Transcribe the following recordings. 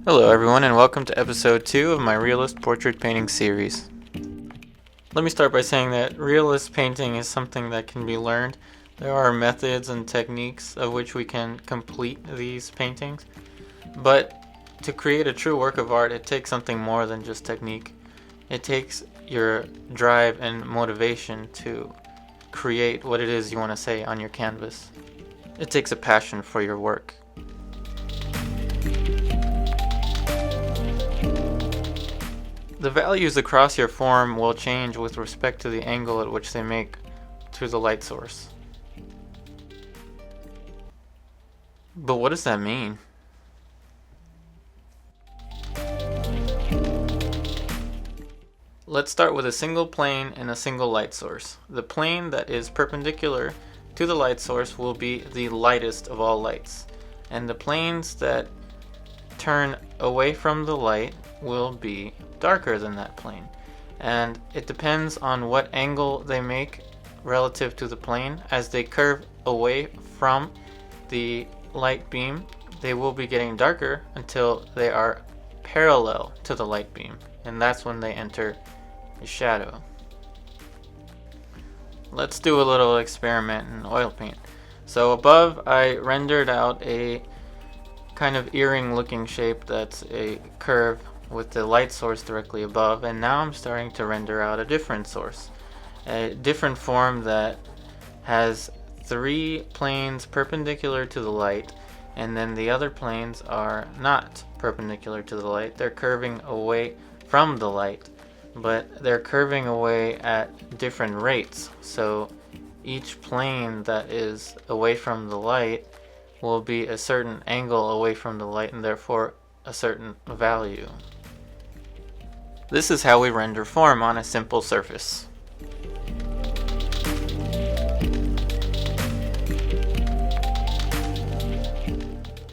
Hello everyone and welcome to episode 2 of my Realist Portrait Painting Series. Let me start by saying that realist painting is something that can be learned. There are methods and techniques of which we can complete these paintings, but to create a true work of art it takes something more than just technique. It takes your drive and motivation to create what it is you want to say on your canvas. It takes a passion for your work. The values across your form will change with respect to the angle at which they make to the light source. But what does that mean? Let's start with a single plane and a single light source. The plane that is perpendicular to the light source will be the lightest of all lights, and the planes that turn away from the light will be darker than that plane, and it depends on what angle they make relative to the plane. As they curve away from the light beam, they will be getting darker until they are parallel to the light beam, and that's when they enter the shadow. Let's do a little experiment in oil paint. So above I rendered out a kind of earring looking shape that's a curve with the light source directly above, and now I'm starting to render out a different source, a different form that has 3 planes perpendicular to the light, and then the other planes are not perpendicular to the light. They're curving away from the light, but they're curving away at different rates, so each plane that is away from the light will be a certain angle away from the light and therefore a certain value. This is how we render form on a simple surface.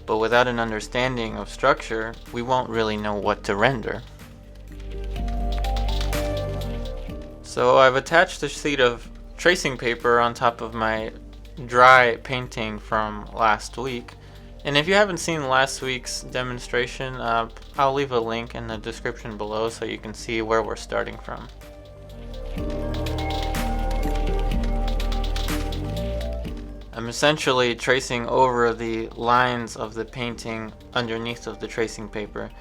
But without an understanding of structure, we won't really know what to render. So I've attached a sheet of tracing paper on top of my dry painting from last week, and if you haven't seen last week's demonstration, I'll leave a link in the description below so you can see where we're starting from. I'm essentially tracing over the lines of the painting underneath of the tracing paper.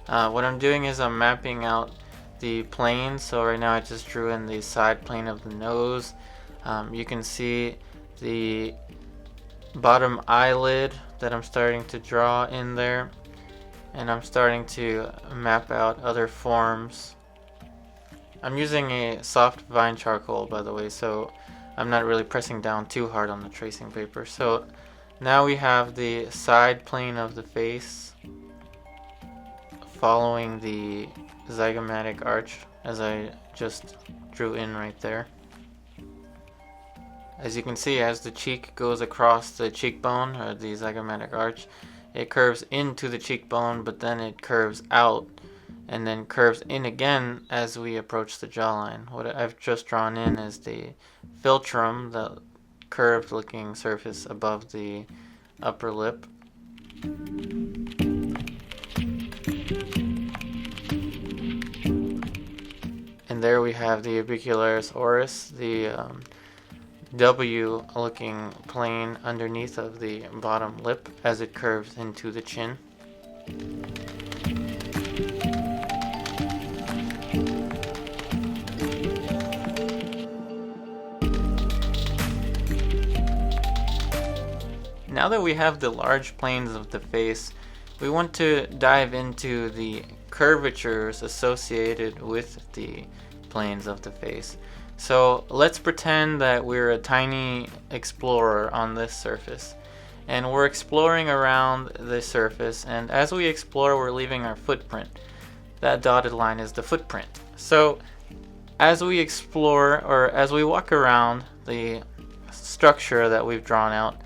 What I'm doing is I'm mapping out the planes. So right now I just drew in the side plane of the nose. You can see the bottom eyelid that I'm starting to draw in there, and I'm starting to map out other forms. I'm using a soft vine charcoal, by the way, so I'm not really pressing down too hard on the tracing paper. So now we have the side plane of the face following the zygomatic arch as I just drew in right there. As you can see, as the cheek goes across the cheekbone, or the zygomatic arch, it curves into the cheekbone, but then it curves out, and then curves in again as we approach the jawline. What I've just drawn in is the philtrum, the curved looking surface above the upper lip. And there we have the orbicularis oris, the W looking plane underneath of the bottom lip as it curves into the chin. Now that we have the large planes of the face, we want to dive into the curvatures associated with the planes of the face. So let's pretend that we're a tiny explorer on this surface, and we're exploring around the surface, and as we explore we're leaving our footprint. That dotted line is the footprint. So as we explore, or as we walk around the structure that we've drawn out,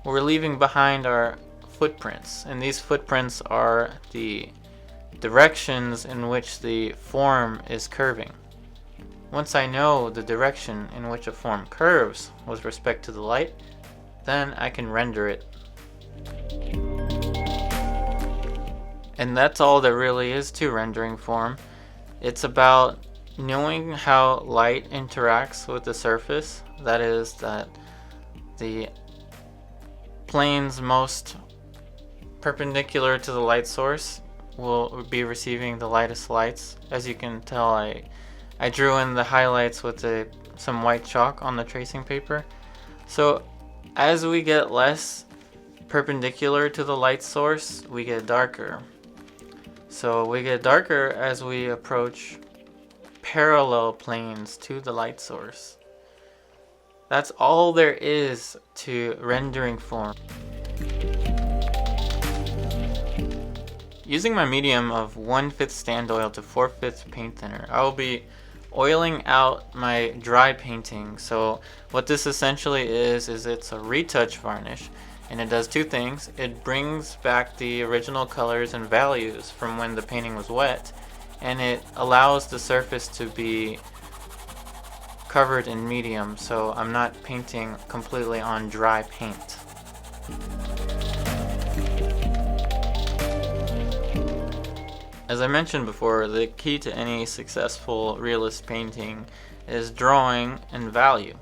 we're leaving behind our footprints, and these footprints are the directions in which the form is curving. Once I know the direction in which a form curves with respect to the light, then I can render it. And that's all there really is to rendering form. It's about knowing how light interacts with the surface. That is, that the planes most perpendicular to the light source will be receiving the lightest lights. As you can tell, I drew in the highlights with some white chalk on the tracing paper. So as we get less perpendicular to the light source, we get darker. So we get darker as we approach parallel planes to the light source. That's all there is to rendering form. Using my medium of 1/5 stand oil to 4/5 paint thinner, I will be oiling out my dry painting. So what this essentially is it's a retouch varnish, and it does two things. It brings back the original colors and values from when the painting was wet, and it allows the surface to be covered in medium, so I'm not painting completely on dry paint. As I mentioned before, the key to any successful realist painting is drawing and value.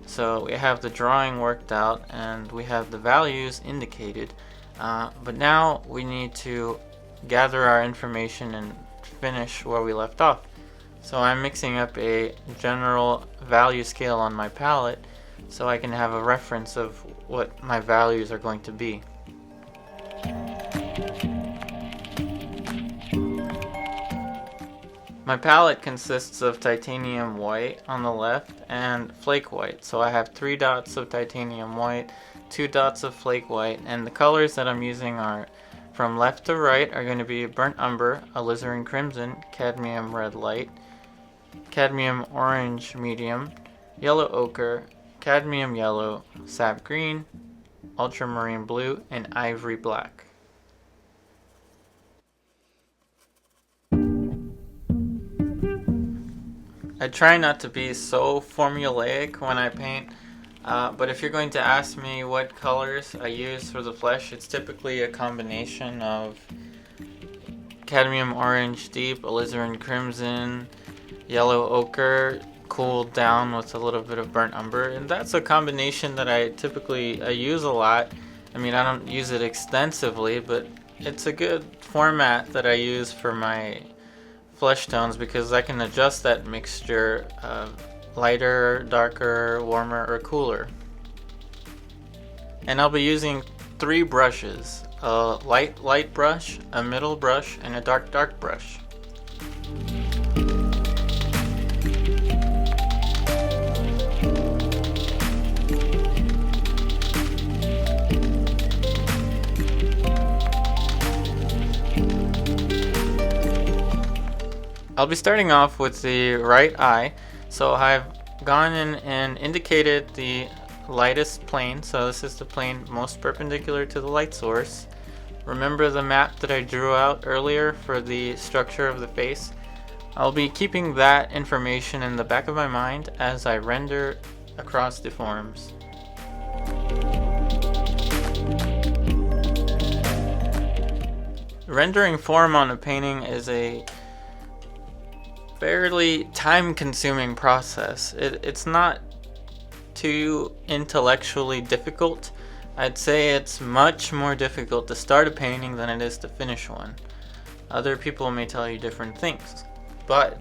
So we have the drawing worked out and we have the values indicated, but now we need to gather our information and finish where we left off. So I'm mixing up a general value scale on my palette so I can have a reference of what my values are going to be. My palette consists of titanium white on the left and flake white. So I have 3 dots of titanium white, 2 dots of flake white, and the colors that I'm using are from left to right are going to be burnt umber, alizarin crimson, cadmium red light, cadmium orange medium, yellow ochre, cadmium yellow, sap green, ultramarine blue, and ivory black. I try not to be so formulaic when I paint, but if you're going to ask me what colors I use for the flesh, it's typically a combination of cadmium orange deep, alizarin crimson, yellow ochre, cooled down with a little bit of burnt umber, and that's a combination that I typically use a lot. I mean, I don't use it extensively, but it's a good format that I use for my flesh tones because I can adjust that mixture of lighter, darker, warmer, or cooler. And I'll be using 3 brushes, a light brush, a middle brush, and a dark brush. I'll be starting off with the right eye, so I've gone in and indicated the lightest plane, so this is the plane most perpendicular to the light source. Remember the map that I drew out earlier for the structure of the face? I'll be keeping that information in the back of my mind as I render across the forms. Rendering form on a painting is a fairly time-consuming process. It's not too intellectually difficult. I'd say it's much more difficult to start a painting than it is to finish one. Other people may tell you different things, but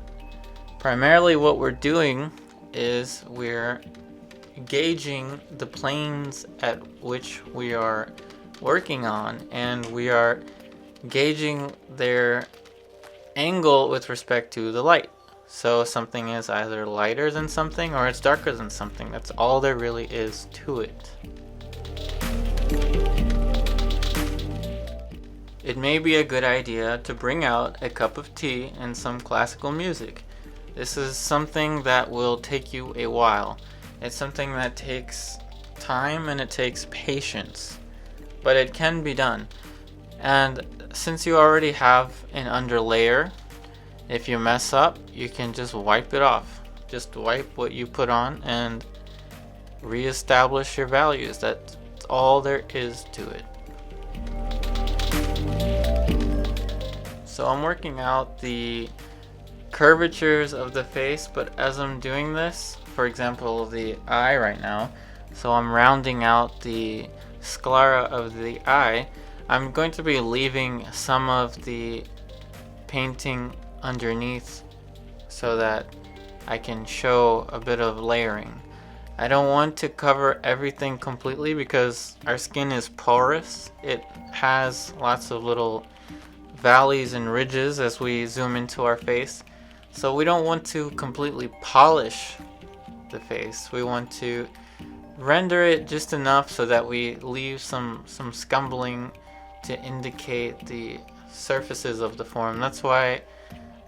primarily what we're doing is we're gauging the planes at which we are working on, and we are gauging their angle with respect to the light. So something is either lighter than something or it's darker than something. That's all there really is to it. It may be a good idea to bring out a cup of tea and some classical music. This is something that will take you a while. It's something that takes time and it takes patience, but it can be done. And since you already have an underlayer, if you mess up, you can just wipe it off. Just wipe what you put on and reestablish your values. That's all there is to it. So I'm working out the curvatures of the face, but as I'm doing this, for example, the eye right now, so I'm rounding out the sclera of the eye, I'm going to be leaving some of the painting underneath so that I can show a bit of layering. I don't want to cover everything completely because our skin is porous. It has lots of little valleys and ridges as we zoom into our face. So we don't want to completely polish the face. We want to render it just enough so that we leave some scumbling to indicate the surfaces of the form. That's why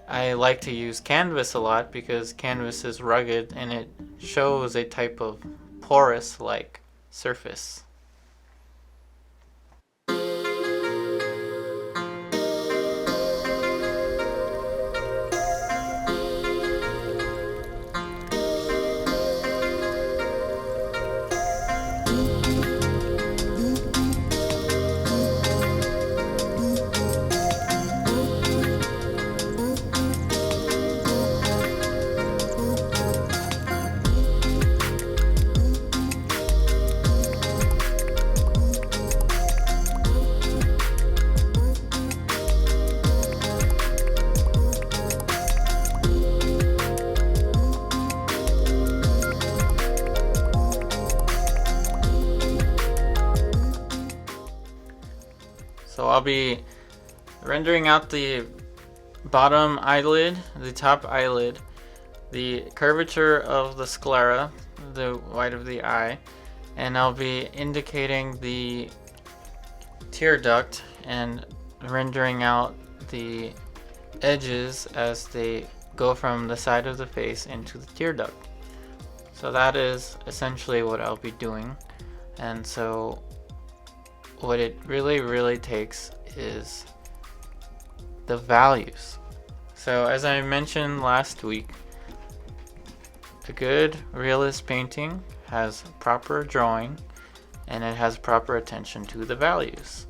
I like to use canvas a lot, because canvas is rugged and it shows a type of porous-like surface. So I'll be rendering out the bottom eyelid, the top eyelid, the curvature of the sclera, the white of the eye, and I'll be indicating the tear duct and rendering out the edges as they go from the side of the face into the tear duct. So that is essentially what I'll be doing. And so what it really takes is the values. So as I mentioned last week, a good realist painting has proper drawing and it has proper attention to the values.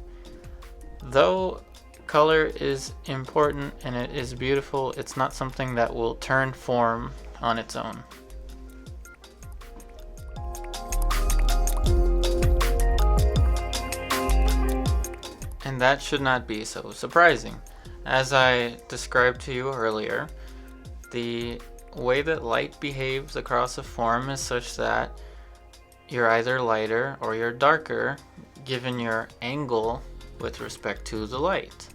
Though color is important and it is beautiful, it's not something that will turn form on its own. And that should not be so surprising. As I described to you earlier, the way that light behaves across a form is such that you're either lighter or you're darker given your angle with respect to the light.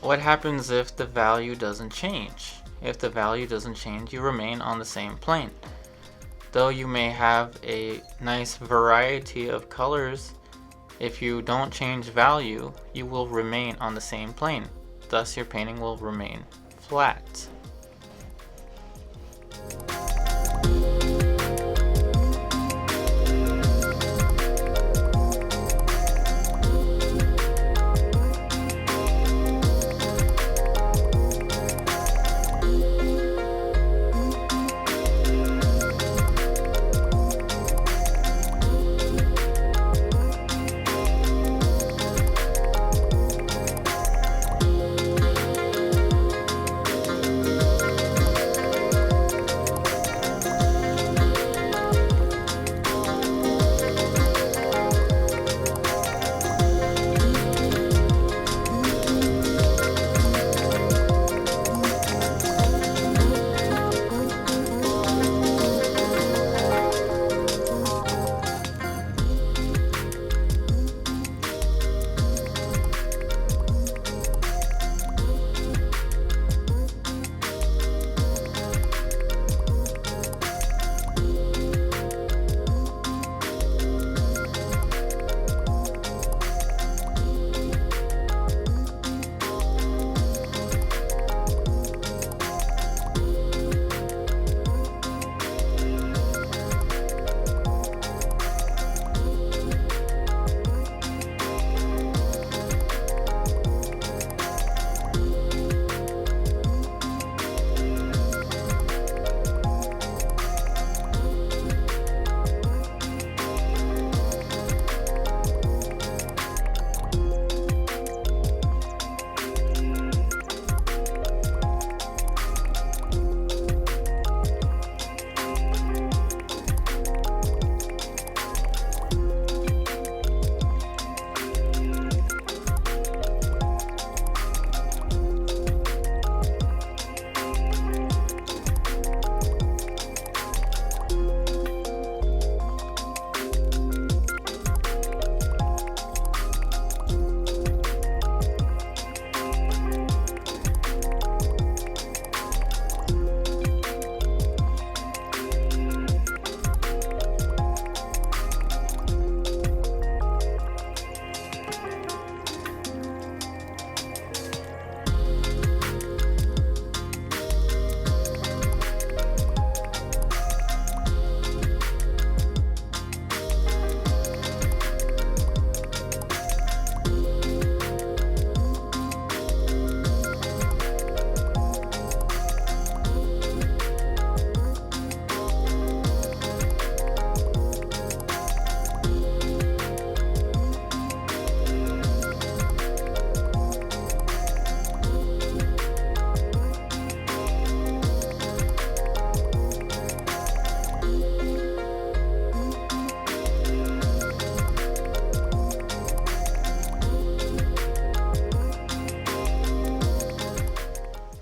What happens if the value doesn't change? If the value doesn't change, you remain on the same plane. Though you may have a nice variety of colors, if you don't change value, you will remain on the same plane. Thus, your painting will remain flat.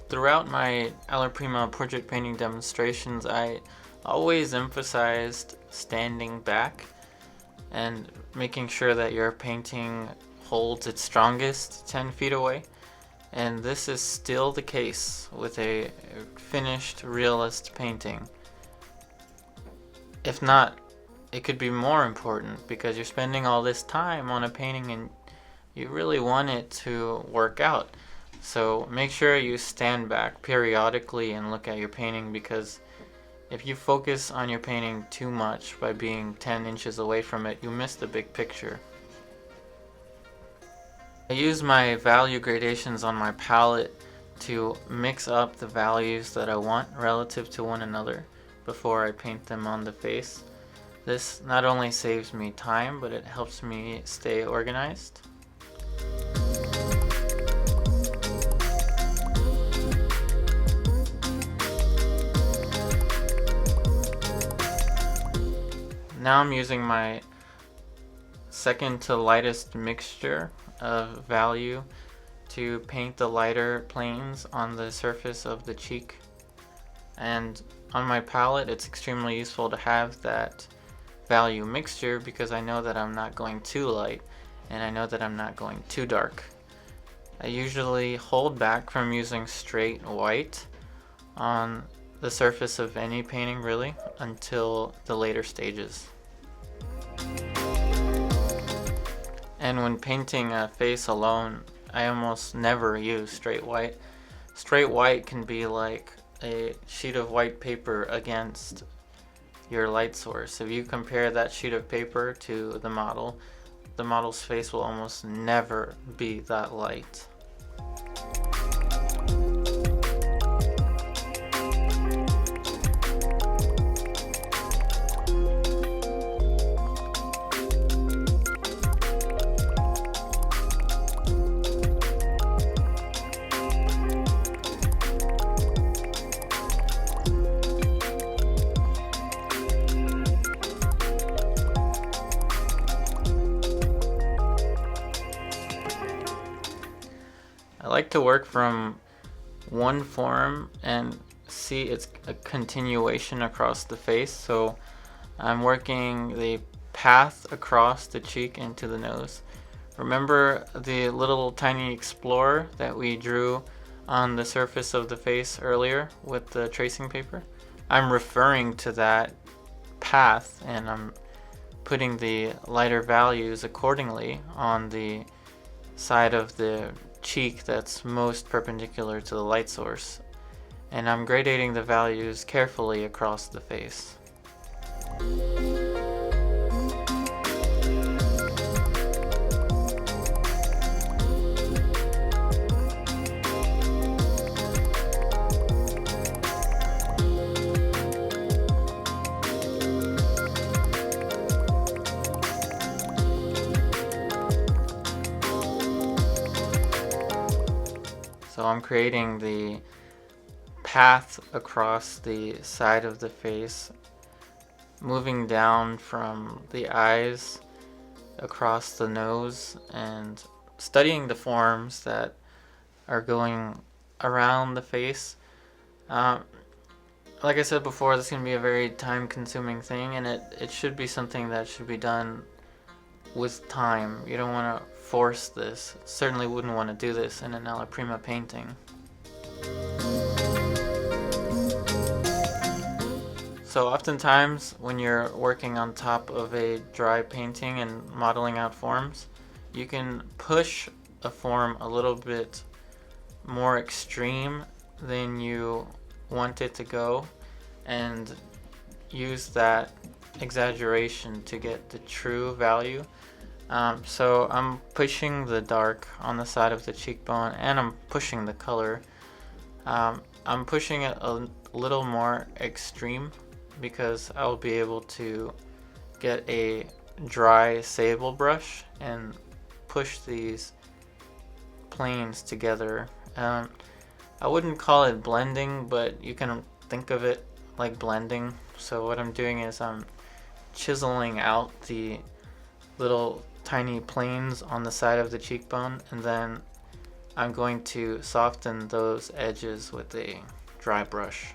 Throughout my Alla Prima portrait painting demonstrations, I always emphasized standing back and making sure that your painting holds its strongest 10 feet away. And this is still the case with a finished realist painting. If not, it could be more important because you're spending all this time on a painting and you really want it to work out. So make sure you stand back periodically and look at your painting, because if you focus on your painting too much by being 10 inches away from it, you miss the big picture. I use my value gradations on my palette to mix up the values that I want relative to one another before I paint them on the face. This not only saves me time, but it helps me stay organized. Now I'm using my second to lightest mixture of value to paint the lighter planes on the surface of the cheek. And on my palette, it's extremely useful to have that value mixture because I know that I'm not going too light and I know that I'm not going too dark. I usually hold back from using straight white on the surface of any painting really until the later stages. And when painting a face alone, I almost never use straight white. Straight white can be like a sheet of white paper against your light source. If you compare that sheet of paper to the model's face will almost never be that light. I like to work from one form and see it's a continuation across the face. So I'm working the path across the cheek into the nose. Remember the little tiny explorer that we drew on the surface of the face earlier with the tracing paper? I'm referring to that path and I'm putting the lighter values accordingly on the side of the cheek that's most perpendicular to the light source, and I'm gradating the values carefully across the face. So I'm creating the path across the side of the face, moving down from the eyes across the nose and studying the forms that are going around the face. Like I said before, this is going to be a very time-consuming thing, and it should be something that should be done with time. You don't want to force this. Certainly wouldn't want to do this in an alla prima painting. So oftentimes when you're working on top of a dry painting and modeling out forms, you can push a form a little bit more extreme than you want it to go and use that exaggeration to get the true value. So I'm pushing the dark on the side of the cheekbone and I'm pushing the color. I'm pushing it a little more extreme because I'll be able to get a dry sable brush and push these planes together. I wouldn't call it blending, but you can think of it like blending. So what I'm doing is I'm chiseling out the little tiny planes on the side of the cheekbone, and then I'm going to soften those edges with a dry brush.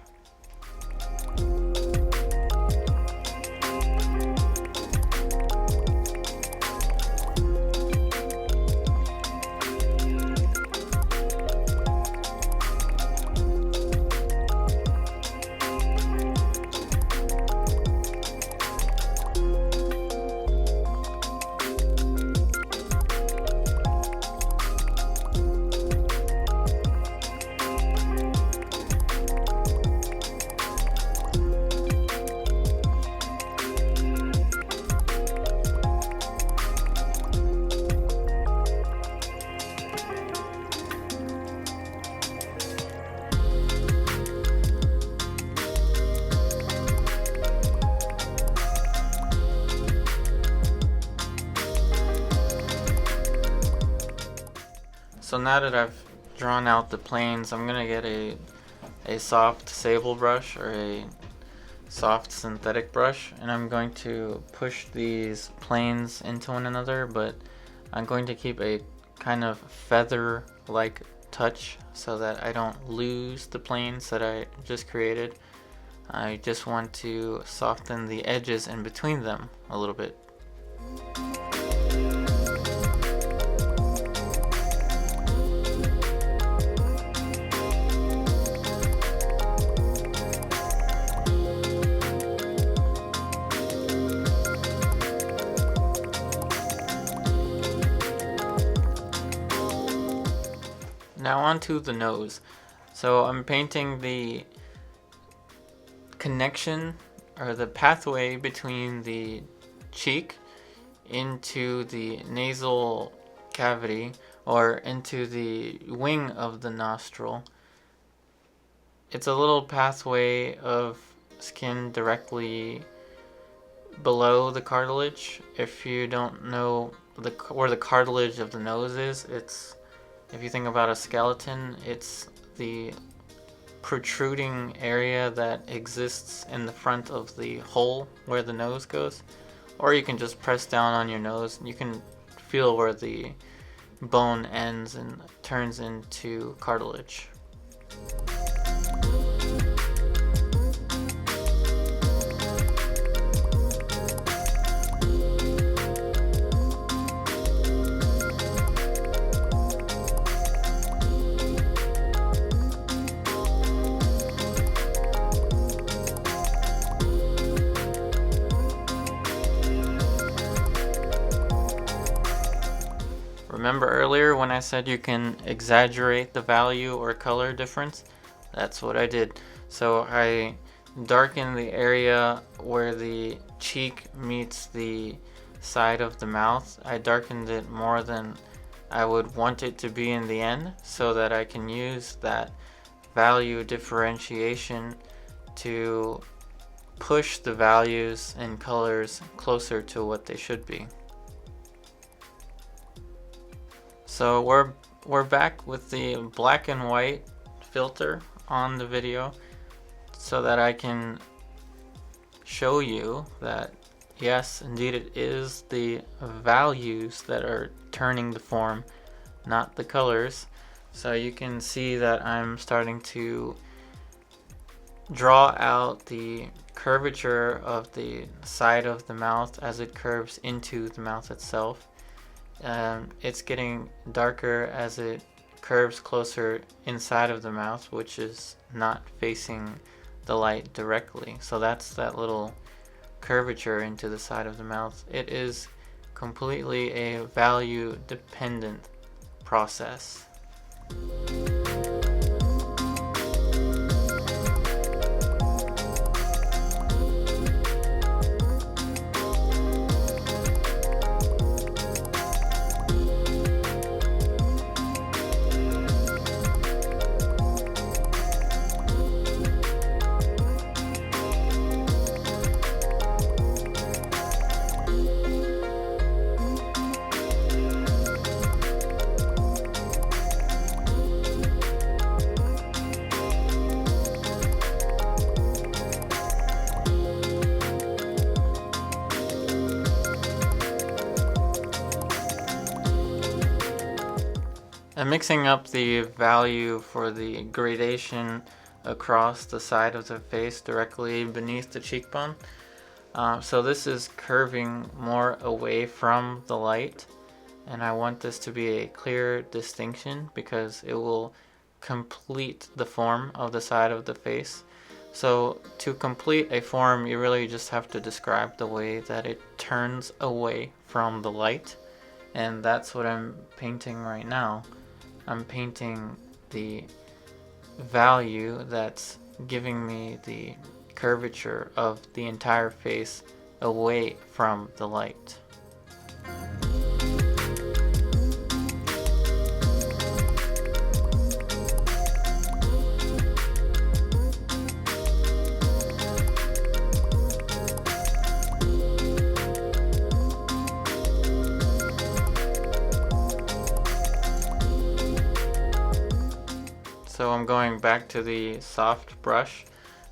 So now that I've drawn out the planes, I'm gonna get a soft sable brush or a soft synthetic brush, and I'm going to push these planes into one another, but I'm going to keep a kind of feather-like touch so that I don't lose the planes that I just created. I just want to soften the edges in between them a little bit. Now onto the nose. So I'm painting the connection or the pathway between the cheek into the nasal cavity or into the wing of the nostril. It's a little pathway of skin directly below the cartilage. If you don't know where the cartilage of the nose is, if you think about a skeleton, it's the protruding area that exists in the front of the hole where the nose goes. Or you can just press down on your nose and you can feel where the bone ends and turns into cartilage. Remember earlier when I said you can exaggerate the value or color difference? That's what I did. So I darkened the area where the cheek meets the side of the mouth. I darkened it more than I would want it to be in the end, so that I can use that value differentiation to push the values and colors closer to what they should be. So we're back with the black and white filter on the video so that I can show you that yes, indeed it is the values that are turning the form, not the colors. So you can see that I'm starting to draw out the curvature of the side of the mouth as it curves into the mouth itself. It's getting darker as it curves closer inside of the mouth, which is not facing the light directly. So that's that little curvature into the side of the mouth. It is completely a value dependent process. mixing up the value for the gradation across the side of the face directly beneath the cheekbone. So this is curving more away from the light, and I want this to be a clear distinction because it will complete the form of the side of the face. So to complete a form, you really just have to describe the way that it turns away from the light, and that's what I'm painting right now. I'm painting the value that's giving me the curvature of the entire face away from the light. So I'm going back to the soft brush.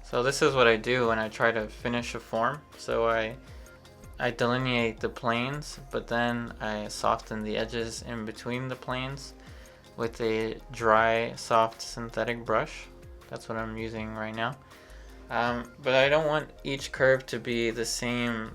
So this is what I do when I try to finish a form. So I delineate the planes, but then I soften the edges in between the planes with a dry, soft synthetic brush. That's what I'm using right now. But I don't want each curve to be the same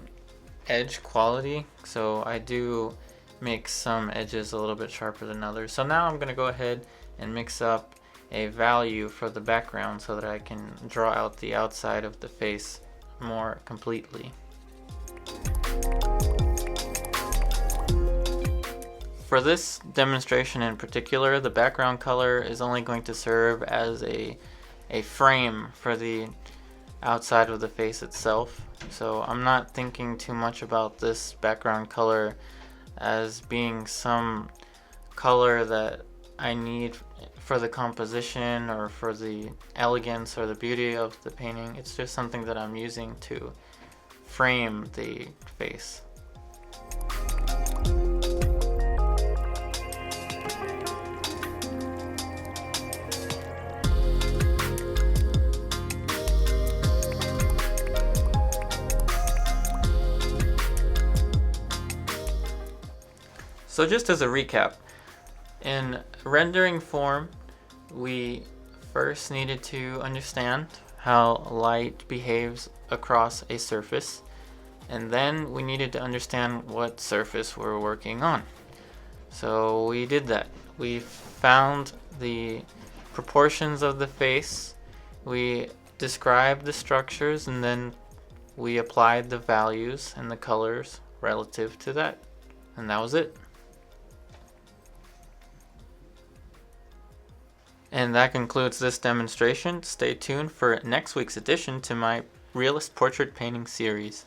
edge quality, so I do make some edges a little bit sharper than others. So now I'm going to go ahead and mix up a value for the background so that I can draw out the outside of the face more completely. For this demonstration in particular, the background color is only going to serve as a frame for the outside of the face itself. So I'm not thinking too much about this background color as being some color that I need for the composition or for the elegance or the beauty of the painting. It's just something that I'm using to frame the face. So just as a recap, in rendering form, we first needed to understand how light behaves across a surface, and then we needed to understand what surface we're working on. So we did that. We found the proportions of the face, we described the structures, and then we applied the values and the colors relative to that. And that was it. And that concludes this demonstration. Stay tuned for next week's addition to my Realist Portrait Painting Series.